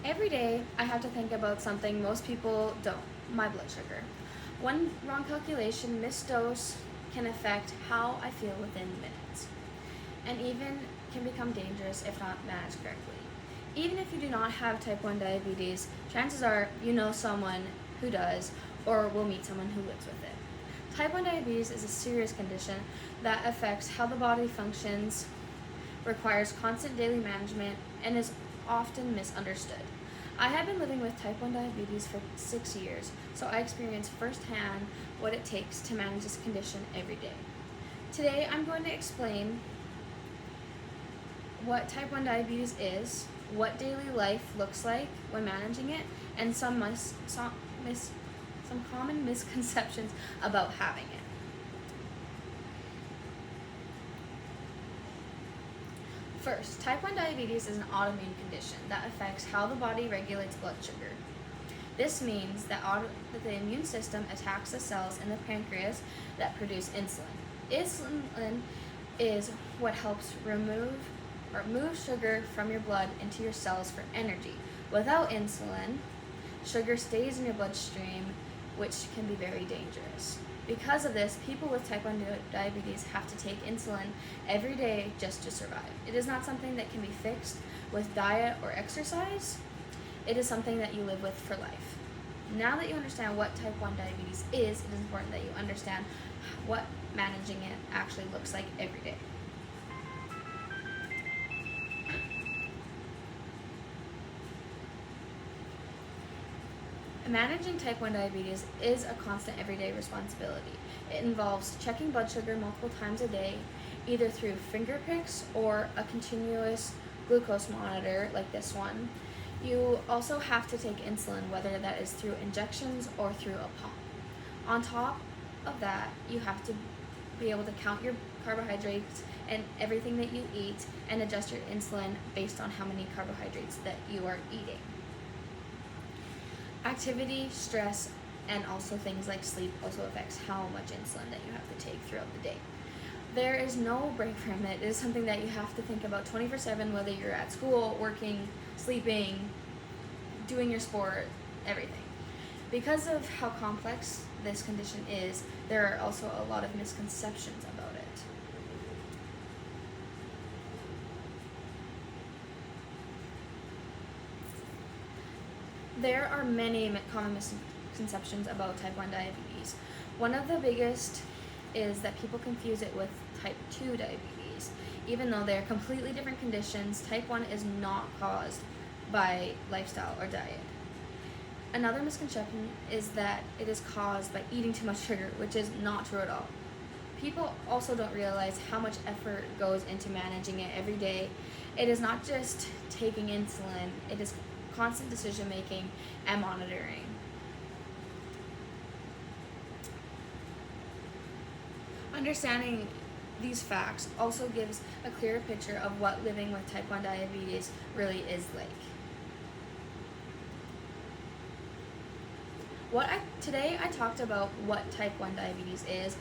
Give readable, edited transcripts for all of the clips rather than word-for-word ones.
Every day, I have to think about something most people don't, my blood sugar. One wrong calculation, missed dose, can affect how I feel within minutes, and even can become dangerous if not managed correctly. Even if you do not have type 1 diabetes, chances are you know someone who does or will meet someone who lives with it. Type 1 diabetes is a serious condition that affects how the body functions, requires constant daily management, and is often misunderstood. I have been living with type 1 diabetes for 6 years, so I experience firsthand what it takes to manage this condition every day. Today, I'm going to explain what type 1 diabetes is, what daily life looks like when managing it, and some common misconceptions about having it. First, type 1 diabetes is an autoimmune condition that affects how the body regulates blood sugar. This means that the immune system attacks the cells in the pancreas that produce insulin. Insulin is what helps move sugar from your blood into your cells for energy. Without insulin, sugar stays in your bloodstream, which can be very dangerous. Because of this, people with type 1 diabetes have to take insulin every day just to survive. It is not something that can be fixed with diet or exercise. It is something that you live with for life. Now that you understand what type 1 diabetes is, it is important that you understand what managing it actually looks like every day. Managing type 1 diabetes is a constant everyday responsibility. It involves checking blood sugar multiple times a day, either through finger pricks or a continuous glucose monitor like this one. You also have to take insulin, whether that is through injections or through a pump. On top of that, you have to be able to count your carbohydrates and everything that you eat and adjust your insulin based on how many carbohydrates that you are eating. Activity, stress, and also things like sleep also affects how much insulin that you have to take throughout the day. There is no break from it. It is something that you have to think about 24/7, whether you're at school, working, sleeping, doing your sport, everything. Because of how complex this condition is, there are also a lot of misconceptions about it. There are many common misconceptions about type 1 diabetes. One of the biggest is that people confuse it with type 2 diabetes. Even though they are completely different conditions, type 1 is not caused by lifestyle or diet. Another misconception is that it is caused by eating too much sugar, which is not true at all. People also don't realize how much effort goes into managing it every day. It is not just taking insulin, it is constant decision making and monitoring. Understanding these facts also gives a clearer picture of what living with type 1 diabetes really is like. Today I talked about what type 1 diabetes is,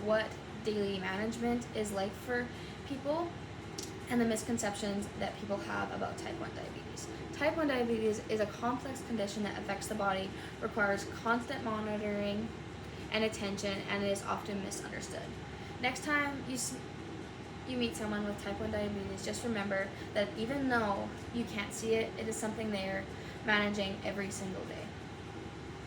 what daily management is like for people, and the misconceptions that people have about type 1 diabetes. Type 1 diabetes is a complex condition that affects the body, requires constant monitoring and attention, and is often misunderstood. Next time you meet someone with type 1 diabetes, just remember that even though you can't see it, it is something they are managing every single day.